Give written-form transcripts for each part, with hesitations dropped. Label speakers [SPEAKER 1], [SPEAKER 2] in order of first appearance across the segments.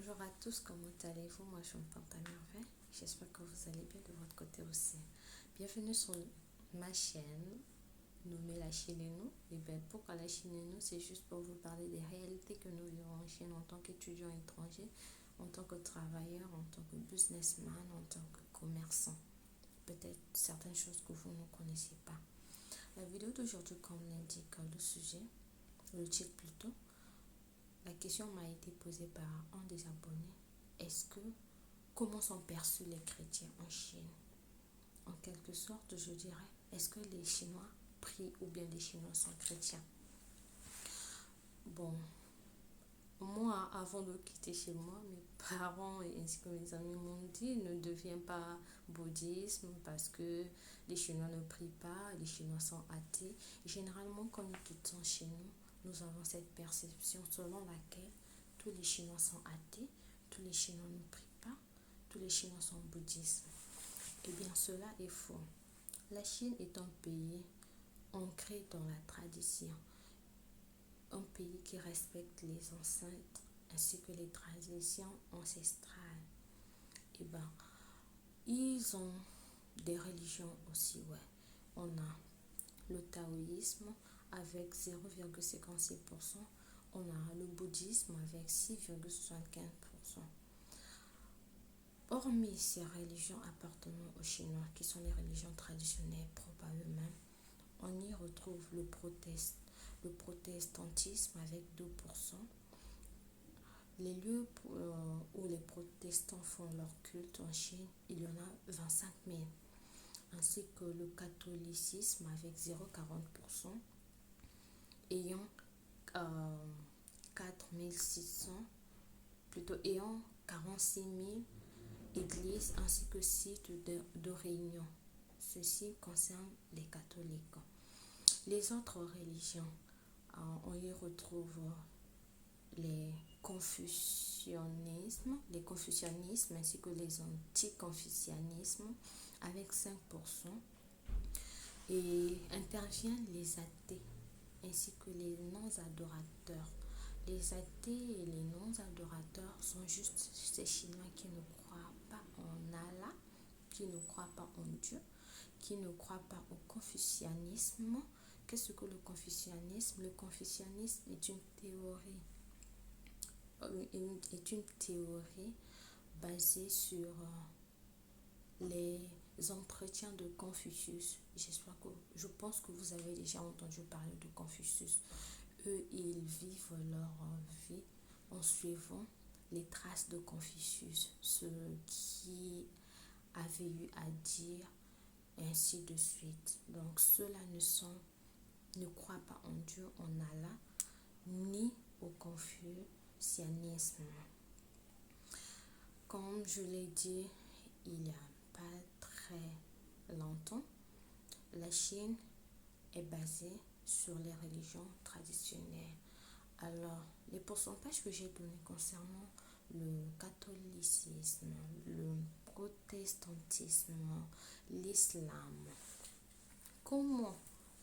[SPEAKER 1] Bonjour à tous, comment allez-vous? Moi je me porte à merveille. J'espère que vous allez bien de votre côté aussi. Bienvenue sur ma chaîne nommée La Chine et nous. Et bien pourquoi La Chine et nous? C'est juste pour vous parler des réalités que nous vivons en Chine en tant qu'étudiants étrangers, en tant que travailleurs, en tant que businessman, en tant que commerçant. Peut-être certaines choses que vous ne connaissez pas. La vidéo d'aujourd'hui, comme l'indique le sujet, le titre plutôt, la question m'a été posée par un des abonnés. Comment sont perçus les chrétiens en Chine? En quelque sorte, je dirais, est-ce que les Chinois prient ou bien les Chinois sont chrétiens? Bon, moi, avant de quitter chez moi, mes parents et ainsi que mes amis m'ont dit ne deviens pas bouddhisme parce que les Chinois ne prient pas, les Chinois sont athées. Et généralement, quand nous quittons chez nous, nous avons cette perception selon laquelle tous les Chinois sont athées, tous les Chinois ne prient pas, tous les Chinois sont bouddhistes. Eh bien, cela est faux. La Chine est un pays ancré dans la tradition, un pays qui respecte les ancêtres ainsi que les traditions ancestrales. Et ben, ils ont des religions aussi, ouais. On a le taoïsme avec 0,56%, on a le bouddhisme avec 6,75%. Hormis ces religions appartenant aux Chinois, qui sont les religions traditionnelles propres à eux-mêmes, on y retrouve le protestantisme avec 2%. Les lieux où les protestants font leur culte en Chine, il y en a 25 000, ainsi que le catholicisme avec 0,40%, ayant 46 000 églises ainsi que sites de réunion. Ceci concerne les catholiques. Les autres religions, on y retrouve les confucianismes ainsi que les anticonfucianismes avec 5%, et interviennent les athées ainsi que les non-adorateurs. Les athées et les non-adorateurs sont juste ces Chinois qui ne croient pas en Allah, qui ne croient pas en Dieu, qui ne croient pas au confucianisme. Qu'est-ce que le confucianisme? Le confucianisme est une théorie basée sur les entretiens de Confucius. Je pense que vous avez déjà entendu parler de Confucius. Eux, ils vivent leur vie en suivant les traces de Confucius, ce qui avait eu à dire, et ainsi de suite. Donc, ceux-là ne croient pas en Dieu, en Allah, ni au confucianisme. Comme je l'ai dit il n'y a pas très longtemps, la Chine est basée sur les religions traditionnelles. Alors, les pourcentages que j'ai donnés concernant le catholicisme, le protestantisme, l'islam, comment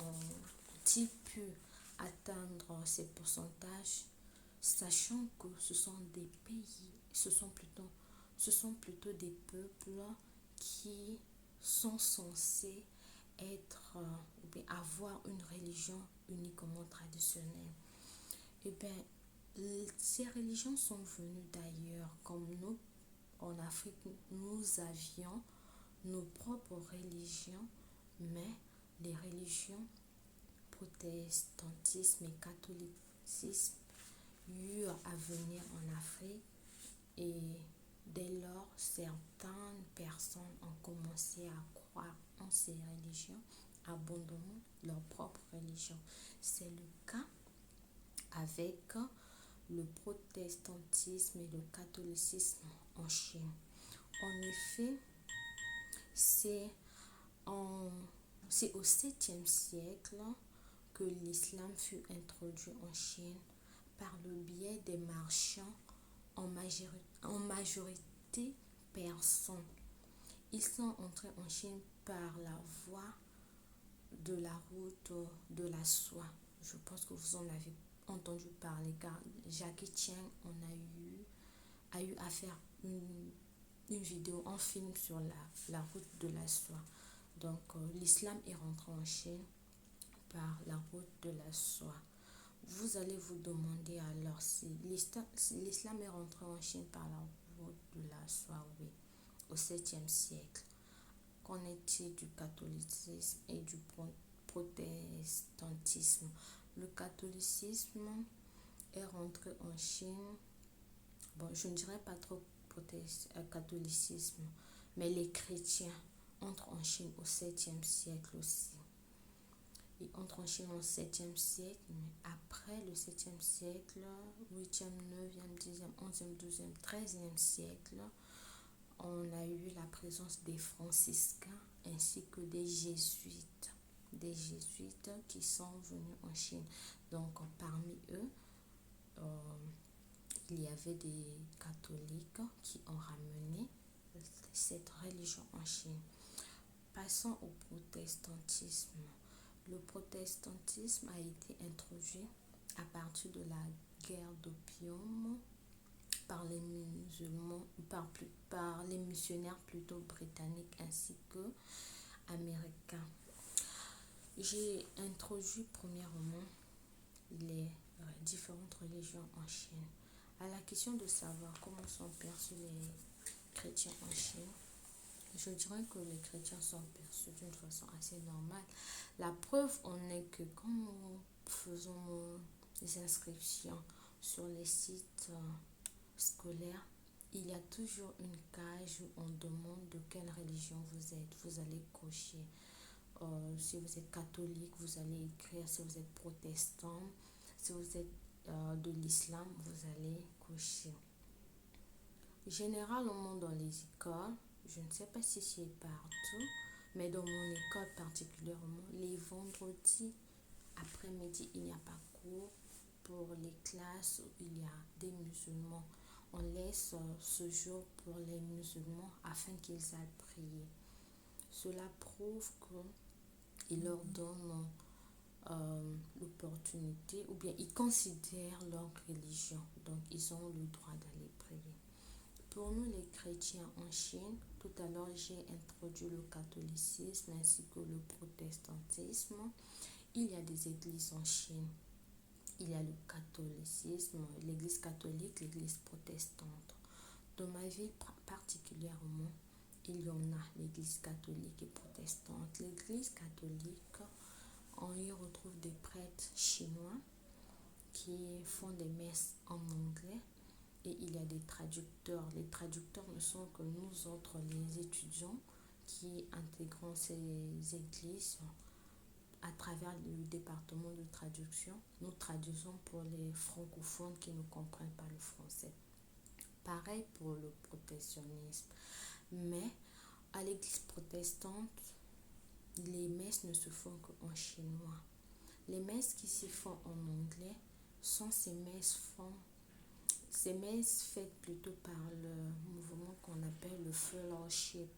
[SPEAKER 1] ont-ils pu atteindre ces pourcentages, sachant que ce sont des pays, ce sont plutôt des peuples qui sont censés avoir une religion uniquement traditionnelle. Et bien, ces religions sont venues d'ailleurs, comme nous, en Afrique, nous avions nos propres religions, mais les religions protestantisme et catholicisme eurent à venir en Afrique, et dès lors, certaines personnes ont commencé à croire en ces religions, abandonnant leur propre religion. C'est le cas avec le protestantisme et le catholicisme en Chine. En effet, c'est au 7e siècle que l'islam fut introduit en Chine par le biais des marchands en majorité persans. Ils sont entrés en Chine par la voie de la route de la soie. Je pense que vous en avez entendu parler car Jackie Chan a eu à faire une vidéo, un film sur la route de la soie. Donc, l'islam est rentré en Chine par la route de la soie. Vous allez vous demander alors si l'islam est rentré en Chine par la route de la soie, oui, au 7e siècle. Qu'en est-il du catholicisme et du protestantisme? Le catholicisme est rentré en Chine, bon, je ne dirais pas trop catholicisme, mais les chrétiens entrent en Chine au 7e siècle aussi. Ils entrent en Chine au 7e siècle, mais après le 7e siècle, 8e, 9e, 10e, 11e, 12e, 13e siècle, on a eu la présence des franciscains ainsi que des jésuites qui sont venus en Chine. Donc parmi eux, il y avait des catholiques qui ont ramené cette religion en Chine. Passons au protestantisme. Le protestantisme a été introduit à partir de la guerre d'opium par les musulmans, par les missionnaires plutôt britanniques ainsi que américains. J'ai introduit premièrement les différentes religions en Chine. À la question de savoir comment sont perçus les chrétiens en Chine, je dirais que les chrétiens sont perçus d'une façon assez normale. La preuve en est que quand nous faisons des inscriptions sur les sites scolaires, il y a toujours une cage où on demande de quelle religion vous êtes. Vous allez cocher. Si vous êtes catholique, vous allez écrire. Si vous êtes protestant, si vous êtes de l'islam, vous allez cocher. Généralement dans les écoles, je ne sais pas si c'est partout, mais dans mon école particulièrement, les vendredis après-midi, il n'y a pas cours pour les classes où il y a des musulmans. On laisse ce jour pour les musulmans afin qu'ils aillent prier. Cela prouve qu'ils leur donnent l'opportunité, ou bien ils considèrent leur religion, donc ils ont le droit d'aller prier. Pour nous les chrétiens en Chine, tout à l'heure j'ai introduit le catholicisme ainsi que le protestantisme. Il y a des églises en Chine. Il y a le catholicisme, l'église catholique, l'église protestante. Dans ma ville particulièrement, il y en a l'église catholique et protestante. L'église catholique, on y retrouve des prêtres chinois qui font des messes en anglais et il y a des traducteurs. Les traducteurs ne sont que nous autres, les étudiants qui intégrons ces églises à travers le département de traduction. Nous traduisons pour les francophones qui ne comprennent pas le français. Pareil pour le protestantisme. Mais à l'église protestante, les messes ne se font qu'en chinois. Les messes qui se font en anglais sont ces messes faites plutôt par le mouvement qu'on appelle le fellowship.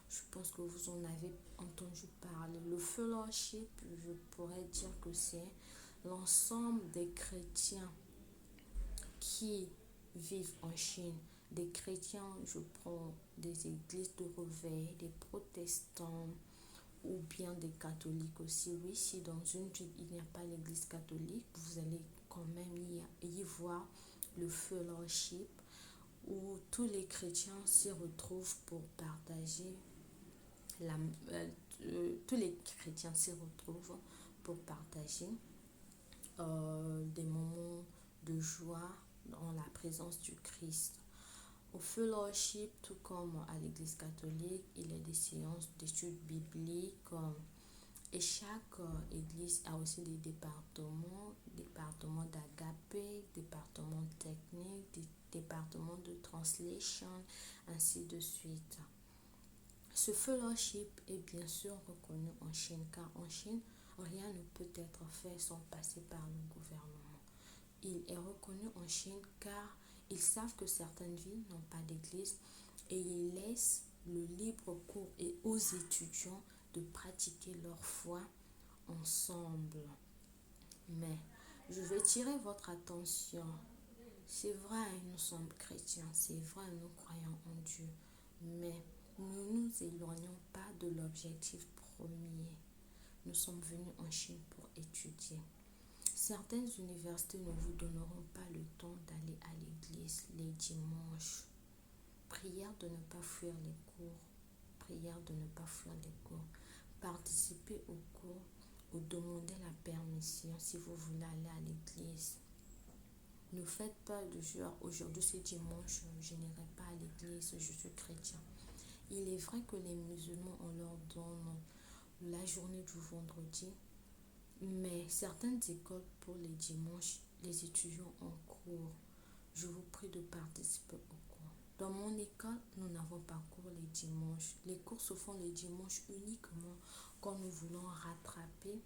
[SPEAKER 1] Je pense que vous en avez entendu parler. Le fellowship, je pourrais dire que c'est l'ensemble des chrétiens qui vivent en Chine. Des chrétiens, je prends des églises de réveil, des protestants ou bien des catholiques aussi. Oui, si dans une ville il n'y a pas l'église catholique, vous allez quand même y voir le fellowship où tous les chrétiens s'y retrouvent pour partager tous les chrétiens s'y retrouvent pour partager des moments de joie dans la présence du Christ. Au fellowship, tout comme à l'église catholique, il y a des séances d'études bibliques et chaque église a aussi des départements d'agapé, départements techniques, départements de translation, ainsi de suite. Ce fellowship est bien sûr reconnu en Chine, car en Chine, rien ne peut être fait sans passer par le gouvernement. Il est reconnu en Chine car ils savent que certaines villes n'ont pas d'église et ils laissent le libre cours et aux étudiants de pratiquer leur foi ensemble. Mais je vais tirer votre attention c'est vrai, nous sommes chrétiens, c'est vrai, nous croyons en Dieu, mais ne nous éloignons pas de l'objectif premier. Nous sommes venus en Chine pour étudier. Certaines universités ne vous donneront pas le temps d'aller à l'église les dimanches. Prière de ne pas fuir les cours. Prière de ne pas fuir les cours. Participez aux cours ou demandez la permission si vous voulez aller à l'église. Ne faites pas de genre, aujourd'hui c'est dimanche, je n'irai pas à l'église, je suis chrétien. Il est vrai que les musulmans, on leur donne la journée du vendredi, mais certaines écoles pour les dimanches, les étudiants en cours, je vous prie de participer au cours. Dans mon école, nous n'avons pas cours les dimanches. Les cours se font les dimanches uniquement quand nous voulons rattraper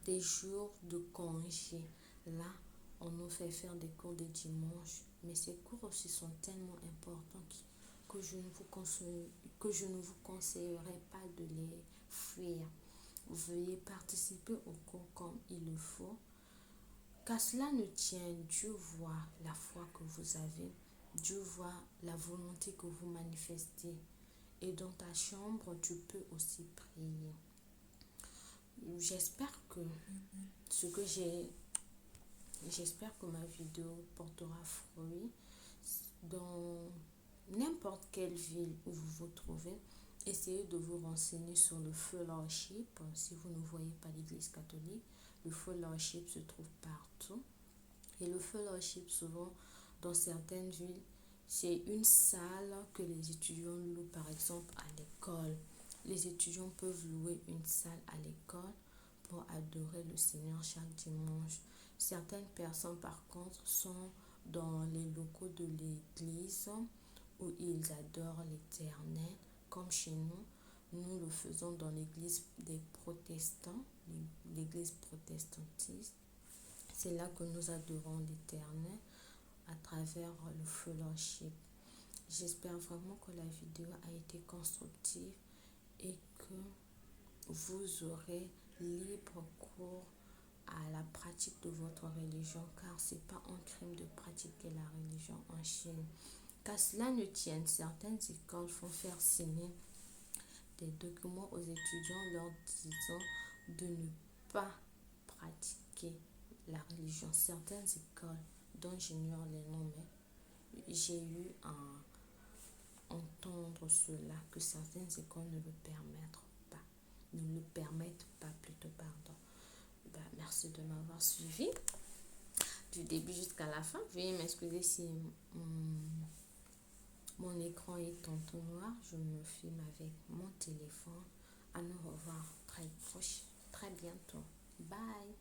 [SPEAKER 1] des jours de congé. Là, on nous fait faire des cours de dimanche, mais ces cours aussi sont tellement importants que je ne vous conseillerais pas de les fuir. Veuillez participer au cours comme il le faut. Qu'à cela ne tienne, Dieu voit la foi que vous avez, Dieu voit la volonté que vous manifestez. Et dans ta chambre, tu peux aussi prier. J'espère que ce que j'ai J'espère que ma vidéo portera fruit dans n'importe quelle ville où vous vous trouvez. Essayez de vous renseigner sur le fellowship. Si vous ne voyez pas l'église catholique, le fellowship se trouve partout. Et le fellowship, souvent, dans certaines villes, c'est une salle que les étudiants louent, par exemple, à l'école. Les étudiants peuvent louer une salle à l'école pour adorer le Seigneur chaque dimanche. Certaines personnes, par contre, sont dans les locaux de l'église où ils adorent l'Éternel, comme chez nous. Nous le faisons dans l'église des protestants, l'église protestantiste. C'est là que nous adorons l'Éternel à travers le fellowship. J'espère vraiment que la vidéo a été constructive et que vous aurez libre cours à la pratique de votre religion, car c'est pas un crime de pratiquer la religion en Chine. Qu'à cela ne tienne, certaines écoles font faire signer des documents aux étudiants leur disant de ne pas pratiquer la religion. Certaines écoles dont j'ignore les noms, mais j'ai eu à entendre cela, que certaines écoles ne le permettent pas plutôt, pardon. Merci de m'avoir suivi du début jusqu'à la fin. Veuillez m'excuser si mon écran est en tout noir. Je me filme avec mon téléphone. À nous revoir très bientôt. Bye.